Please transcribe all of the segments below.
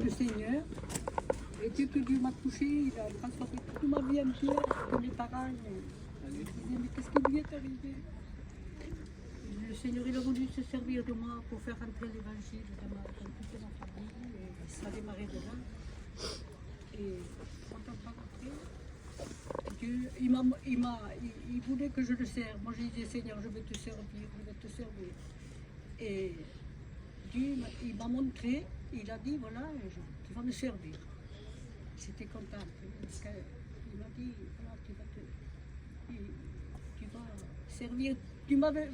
le Seigneur. Et dès que Dieu m'a touché, il a transformé toute ma vie entière. Que mes parents me disaient, mais qu'est-ce qui lui est arrivé? Le Seigneur, il a voulu se servir de moi pour faire entrer l'évangile dans toute ma famille. Et ça a démarré de là. Et quand on va rentrer, Dieu, il voulait que je le serve. Moi, j'ai dit, Seigneur, je vais te servir, je vais te servir. Et Dieu, il m'a montré, il a dit, voilà, tu vas me servir. J'étais contente. Il m'a dit, voilà, tu vas servir,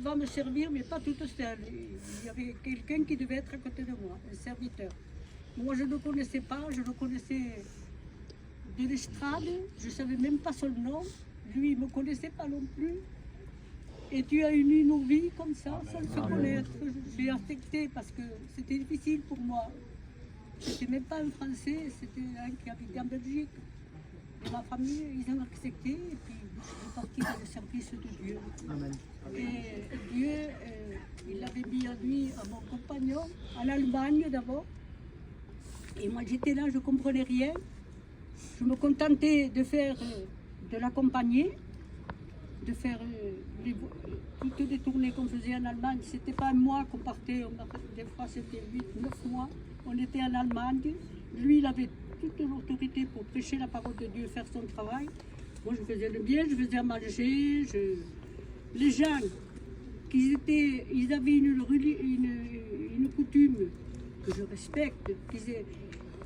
vas me servir, mais pas toute seule. Il y avait quelqu'un qui devait être à côté de moi, un serviteur. Moi, je ne le connaissais pas, je le connaissais de l'estrade, je ne savais même pas son nom. Lui, il ne me connaissait pas non plus. Et tu as uni nos vies comme ça, sans se connaître. Je suis affectée parce que c'était difficile pour moi. C'était même pas un Français, c'était un qui habitait en Belgique. Et ma famille, ils ont accepté et puis je suis partie dans le service de Dieu. Amen. Et Dieu, il avait mis à lui, à mon compagnon, en Allemagne d'abord. Et moi j'étais là, je ne comprenais rien. Je me contentais de faire, de l'accompagner, de faire toutes les tournées qu'on faisait en Allemagne. C'était pas un mois qu'on partait, des fois c'était 8-9 mois. On était en Allemagne. Lui, il avait toute l'autorité pour prêcher la parole de Dieu, faire son travail. Moi, je faisais le bien, je faisais à manger. Les gens, ils avaient une coutume que je respecte.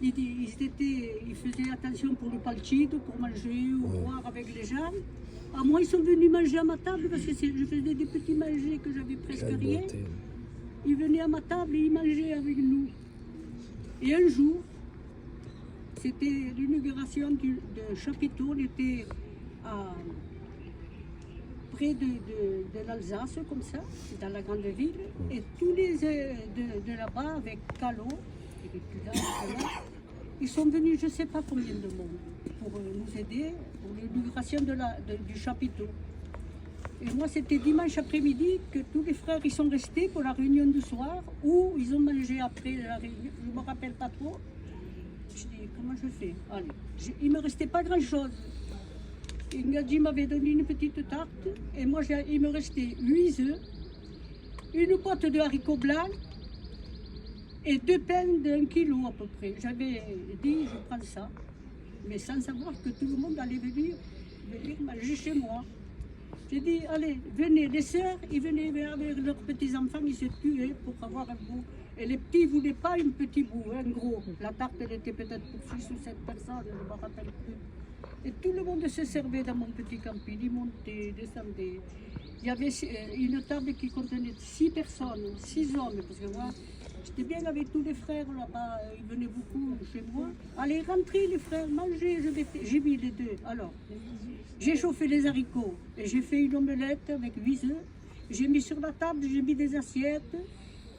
Ils faisaient attention pour le palchito, pour manger ou boire avec les gens. À moi, ils sont venus manger à ma table parce que je faisais des petits manger que j'avais presque rien. Ils venaient à ma table et ils mangeaient avec nous. Et un jour, c'était l'inauguration du chapiteau, on était près de l'Alsace, comme ça, dans la grande ville, et tous les de là-bas, avec Callot, ils sont venus, je ne sais pas combien de monde, pour nous aider pour l'inauguration du chapiteau. Et moi, c'était dimanche après-midi que tous les frères ils sont restés pour la réunion du soir, ou ils ont mangé après la réunion, je ne me rappelle pas trop. Je dis, comment je fais? Allez, il ne me restait pas grand-chose. Ngadji m'avait donné une petite tarte, et moi, il me restait 8 œufs, une boîte de haricots blancs, et 2 pains d'1 kilo à peu près. J'avais dit, je prends ça, mais sans savoir que tout le monde allait venir manger chez moi. J'ai dit, allez, venez, les sœurs, ils venaient avec leurs petits-enfants, ils se tuaient pour avoir un bout. Et les petits ne voulaient pas un petit bout, un gros. La tarte, elle était peut-être pour 6 ou 7 personnes, je ne me rappelle plus. Et tout le monde se servait dans mon petit camping, ils montaient, descendaient. Il y avait une table qui contenait 6 personnes, 6 hommes, parce que moi, j'étais bien avec tous les frères là-bas, ils venaient beaucoup chez moi. Allez, rentrez les frères, mangez, j'ai mis les 2. Alors, j'ai chauffé les haricots et j'ai fait une omelette avec 8 œufs. J'ai mis sur la table, j'ai mis des assiettes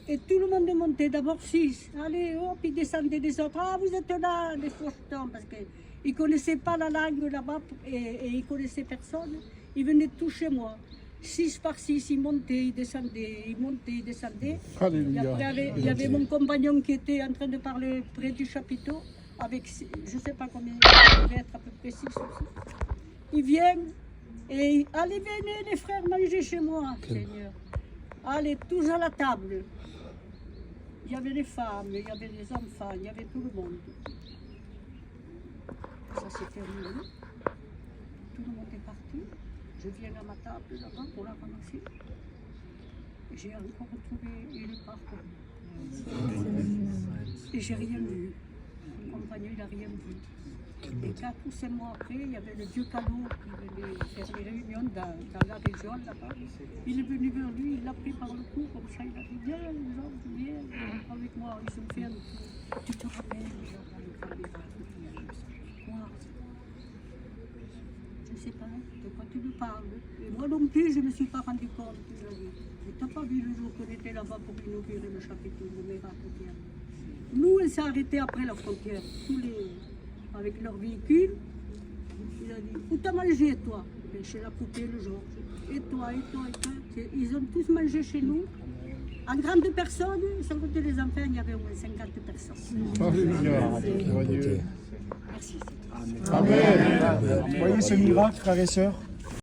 et tout le monde montait, d'abord 6. Allez, hop, ils descendaient des autres. Ah, vous êtes là, des fauchetons, parce qu'ils ne connaissaient pas la langue là-bas et ils ne connaissaient personne. Ils venaient tous chez moi. 6 par 6, ils montaient, ils descendaient, ils montaient, ils descendaient. Et après, il y avait mon compagnon qui était en train de parler près du chapiteau, avec, je ne sais pas combien, il devait être à peu près 6 ou 6. Ils viennent et allez, venez les frères manger chez moi, Seigneur. Allez, tous à la table. Il y avait les femmes, il y avait les enfants, il y avait tout le monde. Ça s'est terminé. Tout le monde est parti. Je viens à ma table là-bas pour la ramasser. J'ai encore retrouvé une part pour moi. Et j'ai rien vu. Mon compagnon, il n'a rien vu. Et 4 ou 5 mois après, il y avait le vieux Callot qui venait faire des réunions dans la région là-bas. Il est venu vers lui, il l'a pris par le cou, comme ça, il a dit, viens, viens avec moi. Ils ont fait un tour. Tu te rappelles, moi, je ne sais pas de quoi tu me parles. Et moi non plus, je ne me suis pas rendu compte. Tu n'as pas vu le jour qu'on était là-bas pour inaugurer le chapitre de Miracle. Nous, on s'est arrêtés après la frontière, avec leur véhicule. Il a dit, où t'as mangé toi? Chez la poupée le jour. Et toi, et toi, et toi. Ils ont tous mangé chez nous. En grande personne, sans compter les enfants, il y avait au moins 50 personnes. Alléluia. Merci. Amen. Voyez ce miracle, frères et sœurs.